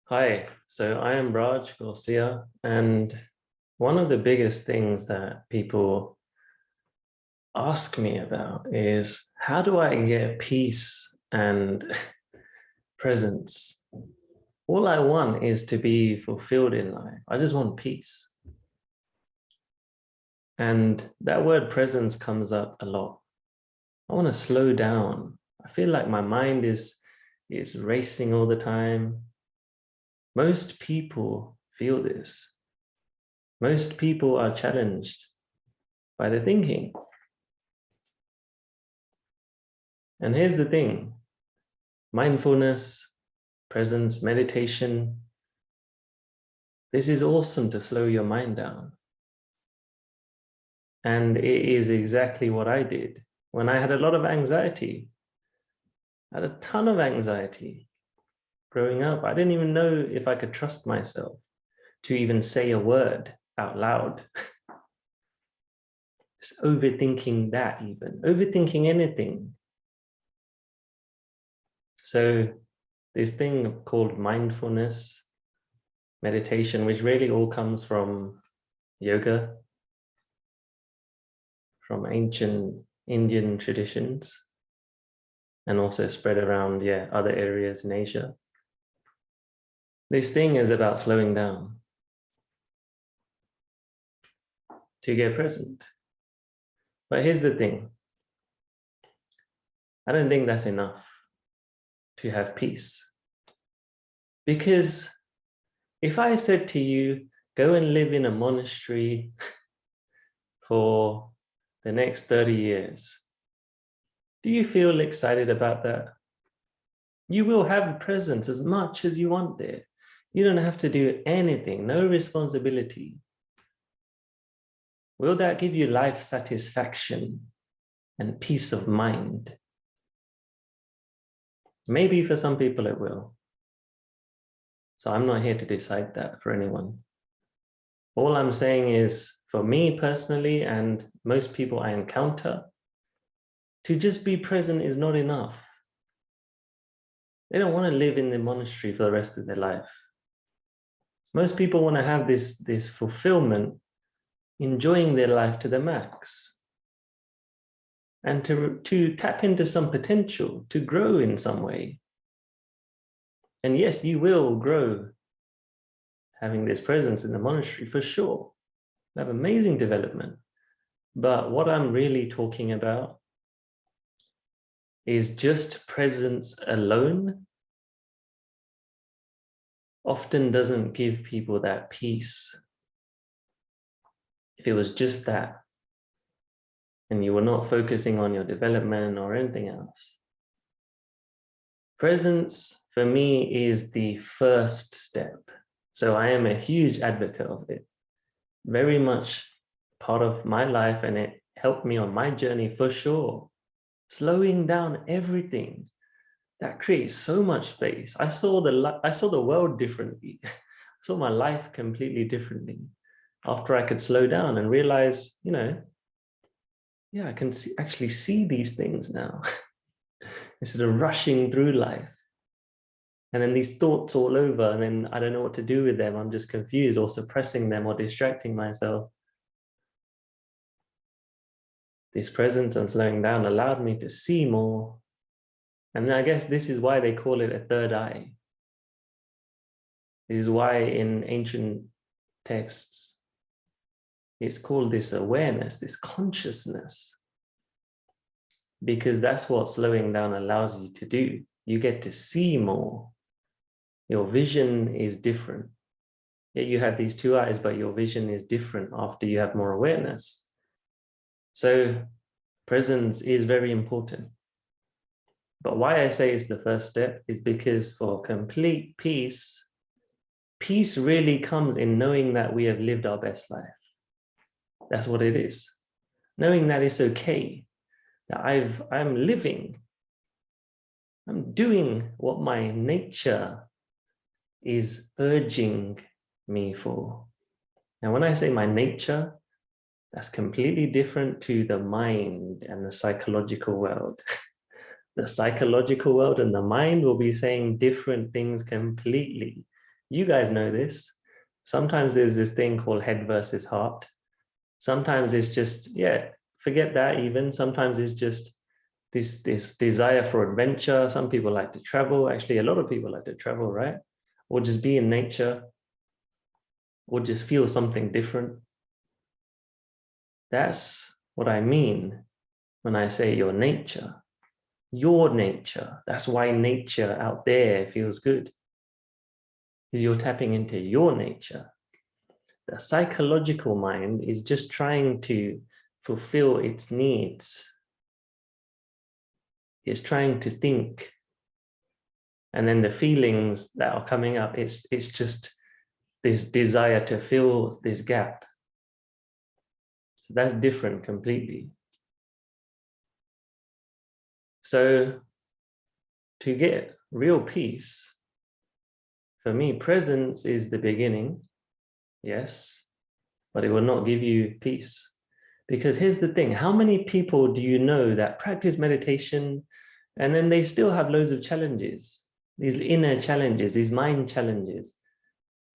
Hi, so I am Raj Garcia, and one of the biggest things that people ask me about is how do I get peace and presence? All I want is to be fulfilled in life. I just want peace. And that word presence comes up a lot. I want to slow down. I feel like my mind is racing all the time. Most people feel this. Most people are challenged by the thinking. And here's the thing, mindfulness, presence, meditation, this is awesome to slow your mind down. And it is exactly what I did when I had a lot of anxiety. I had a ton of anxiety growing up. I didn't even know if I could trust myself to even say a word out loud. Just overthinking that even, overthinking anything. So this thing called mindfulness, meditation, which really all comes from yoga, from ancient Indian traditions, and also spread around, other areas in Asia. This thing is about slowing down to get present. But here's the thing, I don't think that's enough to have peace. Because if I said to you, go and live in a monastery for the next 30 years, do you feel excited about that? You will have presence as much as you want there. You don't have to do anything, no responsibility. Will that give you life satisfaction and peace of mind? Maybe for some people it will. So I'm not here to decide that for anyone. All I'm saying is, for me personally, and most people I encounter, to just be present is not enough. They don't want to live in the monastery for the rest of their life. Most people want to have this fulfillment, enjoying their life to the max, and to tap into some potential, to grow in some way. And yes, you will grow having this presence in the monastery for sure. You have amazing development. But what I'm really talking about is just presence alone often doesn't give people that peace. If it was just that, and you were not focusing on your development or anything else. Presence for me is the first step. So I am a huge advocate of it. Very much part of my life, and it helped me on my journey for sure. Slowing down everything, that creates so much space. I saw the world differently. I saw my life completely differently after I could slow down and realize, I can actually see these things now instead of rushing through life. And then these thoughts all over, and then I don't know what to do with them. I'm just confused or suppressing them or distracting myself. This presence and slowing down allowed me to see more. And I guess this is why they call it a third eye. This is why in ancient texts, it's called this awareness, this consciousness, because that's what slowing down allows you to do. You get to see more. Your vision is different. Yet you have these two eyes, but your vision is different after you have more awareness. So presence is very important. But why I say it's the first step is because for complete peace, peace really comes in knowing that we have lived our best life. That's what it is. Knowing that it's okay, that I'm living, I'm doing what my nature is urging me for. Now, when I say my nature, that's completely different to the mind and the psychological world. The psychological world and the mind will be saying different things completely. You guys know this. Sometimes there's this thing called head versus heart. Sometimes it's just, yeah, forget that even. Sometimes it's just this desire for adventure. Some people like to travel. Actually, a lot of people like to travel, right? Or just be in nature, or just feel something different. That's what I mean when I say your nature. Your nature. That's why nature out there feels good. Because you're tapping into your nature. The psychological mind is just trying to fulfill its needs. It's trying to think. And then the feelings that are coming up, it's just this desire to fill this gap. So that's different completely. So to get real peace, for me, presence is the beginning, yes, but it will not give you peace. Because here's the thing, how many people do you know that practice meditation and then they still have loads of challenges, these inner challenges, these mind challenges,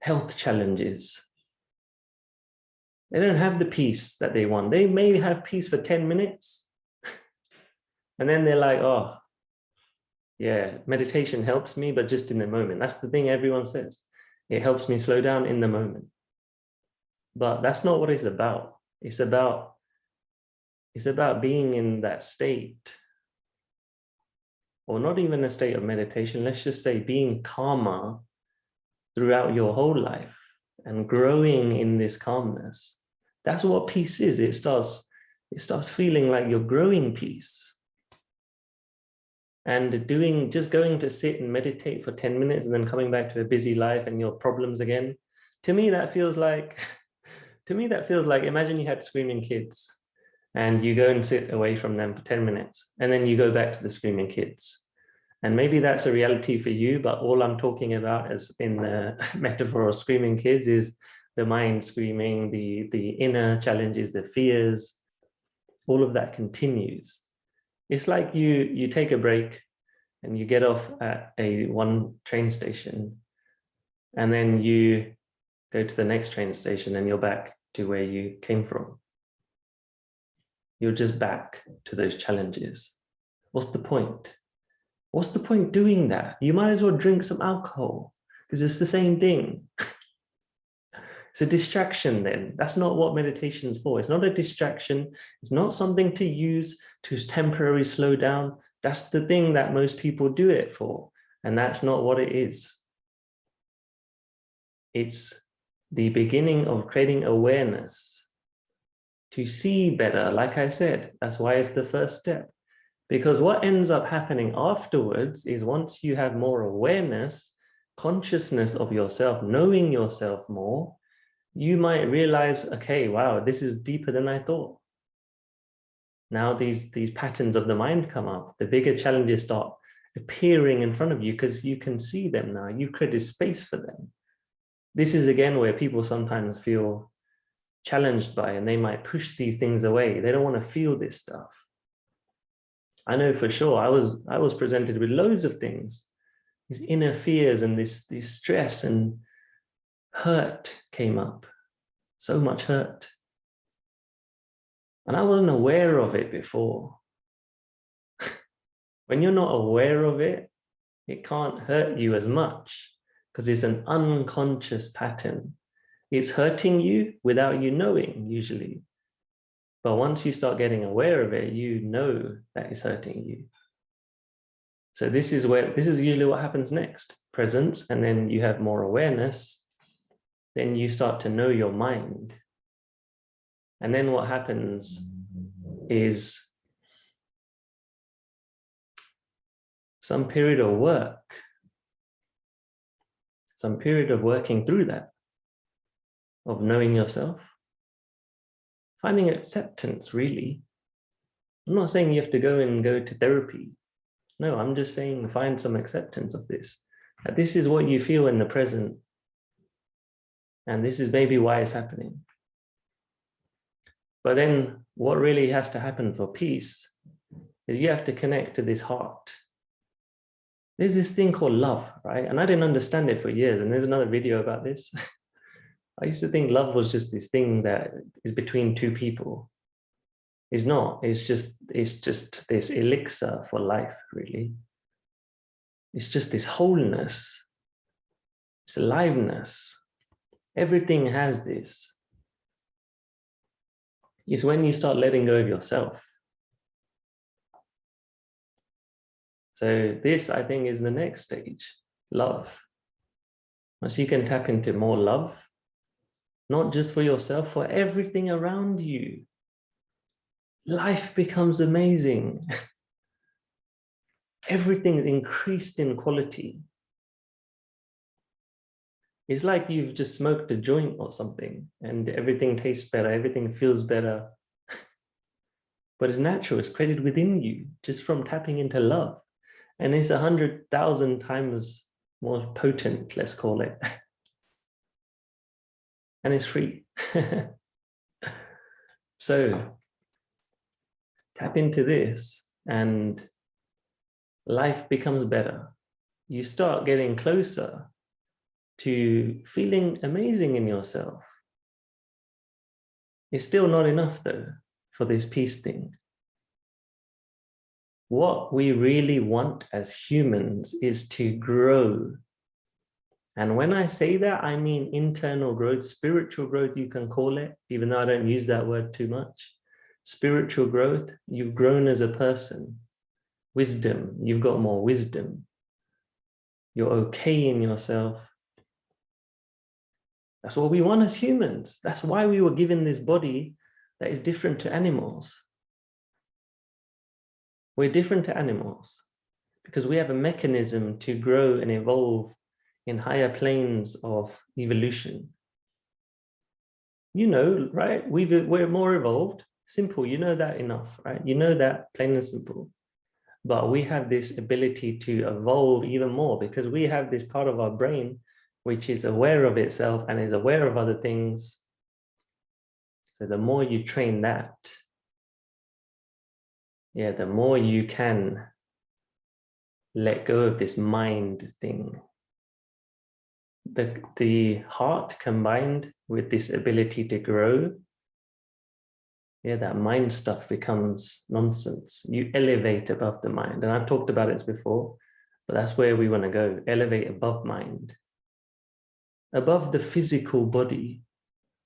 health challenges? They don't have the peace that they want. They may have peace for 10 minutes and then they're like, oh, yeah, meditation helps me, but just in the moment. That's the thing everyone says. It helps me slow down in the moment. But that's not what it's about. It's about being in that state, or not even a state of meditation. Let's just say being calmer throughout your whole life and growing in this calmness. That's what peace is. It starts feeling like you're growing peace. And just going to sit and meditate for 10 minutes and then coming back to a busy life and your problems again. To me, that feels like, imagine you had screaming kids and you go and sit away from them for 10 minutes and then you go back to the screaming kids. And maybe that's a reality for you, but all I'm talking about as in the metaphor of screaming kids is the mind screaming, the inner challenges, the fears, all of that continues. It's like you take a break and you get off at one train station and then you go to the next train station and you're back to where you came from. You're just back to those challenges. What's the point? What's the point doing that? You might as well drink some alcohol because it's the same thing. It's a distraction then. That's not what meditation is for. It's not a distraction. It's not something to use to temporarily slow down. That's the thing that most people do it for. And that's not what it is. It's the beginning of creating awareness to see better. Like I said, that's why it's the first step. Because what ends up happening afterwards is once you have more awareness, consciousness of yourself, knowing yourself more, you might realize, okay, wow, this is deeper than I thought. Now these patterns of the mind come up. The bigger challenges start appearing in front of you because you can see them now. You've created space for them. This is again where people sometimes feel challenged by, and they might push these things away. They don't want to feel this stuff. I know for sure I was presented with loads of things, these inner fears and this stress and hurt came up, so much hurt. And I wasn't aware of it before. When you're not aware of it, it can't hurt you as much because it's an unconscious pattern. It's hurting you without you knowing usually. But once you start getting aware of it, you know that it's hurting you. So this is usually what happens next, presence, and then you have more awareness. Then you start to know your mind. And then what happens is some period of work, some period of working through that, of knowing yourself, finding acceptance, really. I'm not saying you have to go to therapy. No, I'm just saying find some acceptance of this. That this is what you feel in the present. And this is maybe why it's happening. But then what really has to happen for peace is you have to connect to this heart. There's this thing called love, right? And I didn't understand it for years. And there's another video about this. I used to think love was just this thing that is between two people. It's not. It's just this elixir for life, really. It's just this wholeness, this aliveness. Everything has this. It's when you start letting go of yourself. So this, I think, is the next stage, love. Once you can tap into more love, not just for yourself, for everything around you, life becomes amazing. Everything's increased in quality. It's like you've just smoked a joint or something and everything tastes better, everything feels better. But it's natural, it's created within you just from tapping into love. And it's 100,000 times more potent, let's call it. And it's free. So tap into this and life becomes better. You start getting closer to feeling amazing in yourself. It's still not enough though for this peace thing. What we really want as humans is to grow. And when I say that, I mean internal growth, spiritual growth, you can call it, even though I don't use that word too much. Spiritual growth, you've grown as a person. Wisdom, you've got more wisdom. You're okay in yourself. That's what we want as humans. That's why we were given this body that is different to animals. We're different to animals because we have a mechanism to grow and evolve in higher planes of evolution. You know, right? We're more evolved. Simple, you know that enough, right? You know that plain and simple. But we have this ability to evolve even more because we have this part of our brain which is aware of itself and is aware of other things. So the more you train that, yeah, the more you can let go of this mind thing. The heart combined with this ability to grow, yeah, that mind stuff becomes nonsense. You elevate above the mind. And I've talked about it before, but that's where we want to go. Elevate above mind. Above the physical body.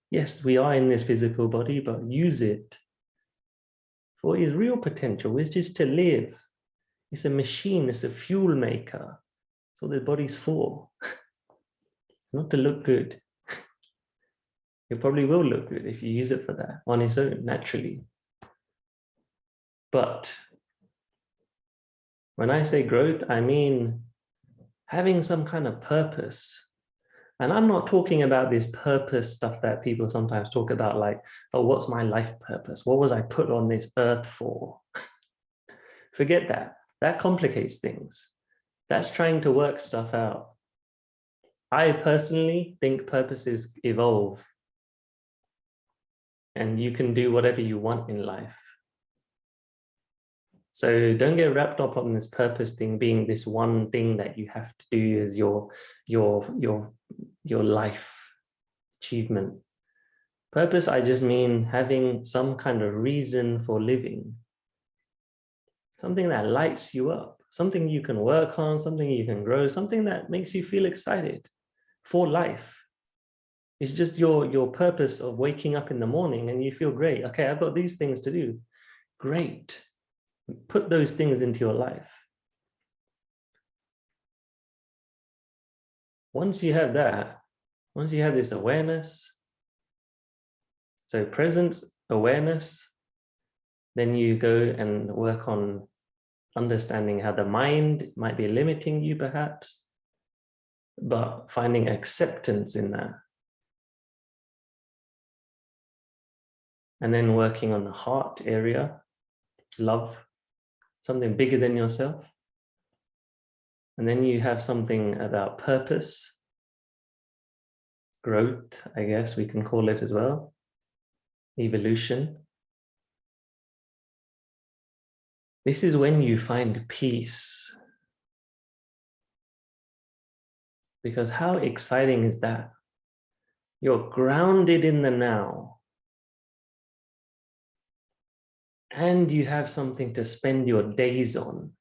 Yes, we are in this physical body, but use it for its real potential, which is to live. It's a machine, it's a fuel maker. That's what the body's for. It's not to look good. It probably will look good if you use it for that on its own, naturally. But when I say growth, I mean having some kind of purpose. And I'm not talking about this purpose stuff that people sometimes talk about, like, oh, what's my life purpose? What was I put on this earth for? Forget that. That complicates things. That's trying to work stuff out. I personally think purposes evolve. And you can do whatever you want in life. So don't get wrapped up on this purpose thing being this one thing that you have to do as your life achievement. Purpose, I just mean having some kind of reason for living. Something that lights you up, something you can work on, something you can grow, something that makes you feel excited for life. It's just your purpose of waking up in the morning and you feel great. Okay, I've got these things to do. Great. Put those things into your life. Once you have that, once you have this awareness, so presence, awareness, then you go and work on understanding how the mind might be limiting you perhaps, but finding acceptance in that. And then working on the heart area, love, something bigger than yourself. And then you have something about purpose, growth, I guess we can call it as well, evolution. This is when you find peace. Because how exciting is that? You're grounded in the now. And you have something to spend your days on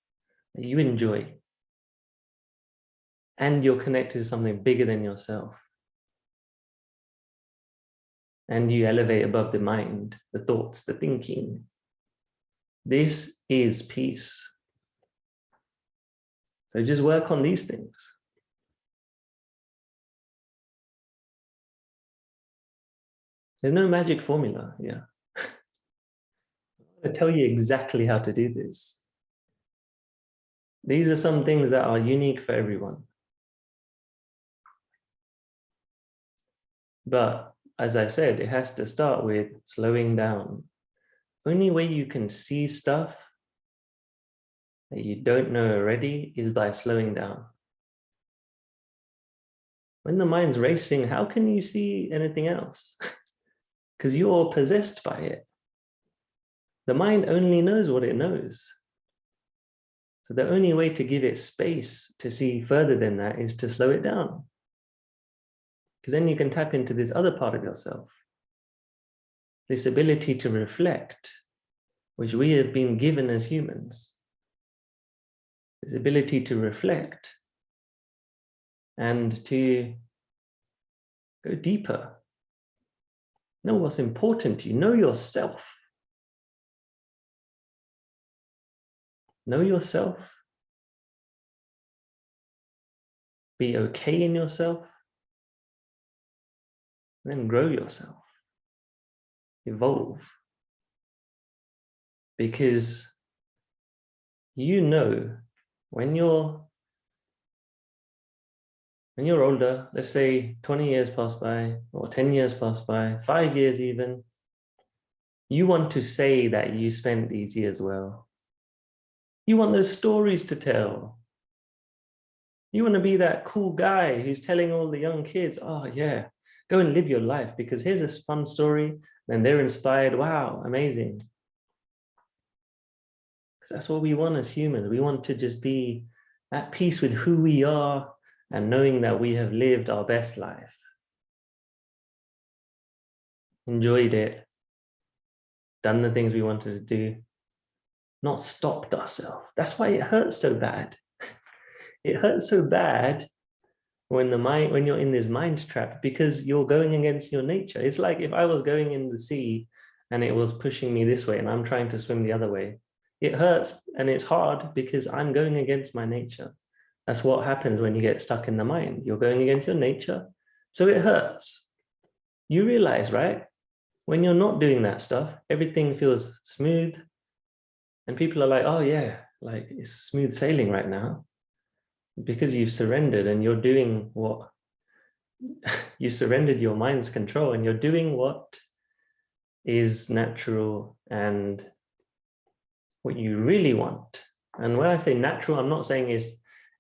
that you enjoy. And you're connected to something bigger than yourself. And you elevate above the mind, the thoughts, the thinking. This is peace. So just work on these things. There's no magic formula here. I tell you exactly how to do this. These are some things that are unique for everyone. But as I said, it has to start with slowing down. The only way you can see stuff that you don't know already is by slowing down. When the mind's racing, how can you see anything else? Because you're possessed by it. The mind only knows what it knows. So the only way to give it space to see further than that is to slow it down. Because then you can tap into this other part of yourself, this ability to reflect, which we have been given as humans. This ability to reflect and to go deeper. Know what's important to you. Know yourself. Know yourself. Be okay in yourself. Then grow yourself. Evolve. Because you know when you're older, let's say 20 years pass by, or 10 years pass by, 5 years even, you want to say that you spent these years well. You want those stories to tell. You want to be that cool guy who's telling all the young kids, oh yeah, go and live your life because here's a fun story. And they're inspired. Wow, amazing. Because that's what we want as humans. We want to just be at peace with who we are and knowing that we have lived our best life. Enjoyed it. Done the things we wanted to do. Not stopped ourselves. That's why it hurts so bad. It hurts so bad when you're in this mind trap because you're going against your nature. It's like if I was going in the sea and it was pushing me this way and I'm trying to swim the other way. It hurts and it's hard because I'm going against my nature. That's what happens when you get stuck in the mind. You're going against your nature, so it hurts. You realize, right? When you're not doing that stuff, everything feels smooth. And people are like, oh yeah, like it's smooth sailing right now. Because you've surrendered and you're doing what you surrendered your mind's control and you're doing what is natural and what you really want. And when I say natural, I'm not saying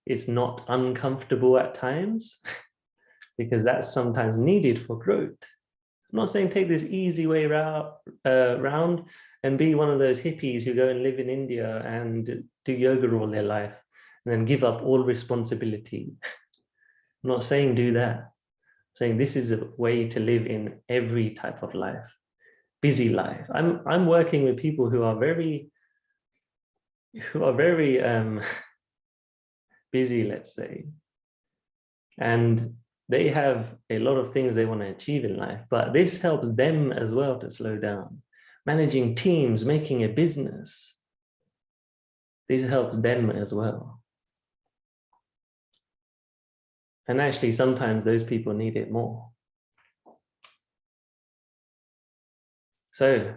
it's not uncomfortable at times because that's sometimes needed for growth. I'm not saying take this easy way round and be one of those hippies who go and live in India and do yoga all their life and then give up all responsibility. I'm not saying do that. I'm saying this is a way to live in every type of life, busy life. I'm working with people who are very busy, let's say, and they have a lot of things they want to achieve in life, but this helps them as well to slow down. Managing teams, making a business, this helps them as well. And actually, sometimes those people need it more. So,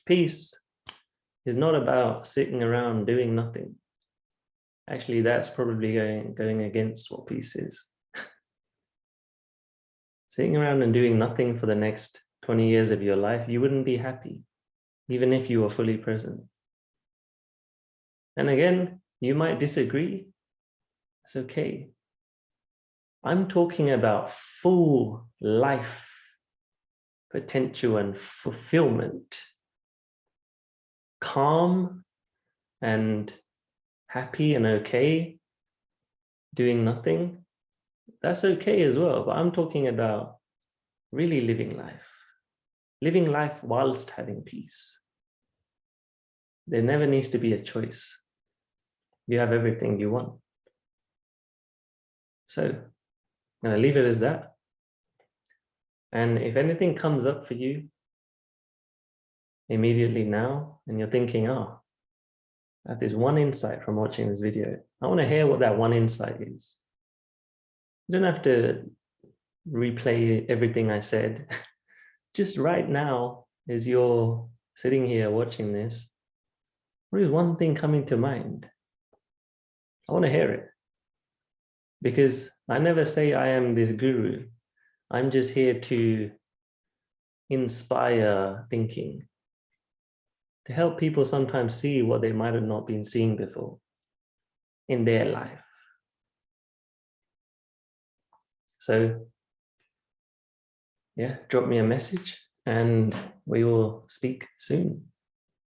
peace is not about sitting around doing nothing. Actually, that's probably going against what peace is. Sitting around and doing nothing for the next 20 years of your life, you wouldn't be happy, even if you were fully present. And again, you might disagree. It's okay. I'm talking about full life potential and fulfillment, calm and happy and okay doing nothing, that's okay as well. But I'm talking about really living life whilst having peace. There never needs to be a choice. You have everything you want. So I'm going to leave it as that. And if anything comes up for you immediately now, and you're thinking, oh, I have this one insight from watching this video, I want to hear what that one insight is. You don't have to replay everything I said. Just right now, as you're sitting here watching this, what is one thing coming to mind? I want to hear it. Because I never say I am this guru. I'm just here to inspire thinking, to help people sometimes see what they might have not been seeing before in their life. So, yeah, drop me a message and we will speak soon.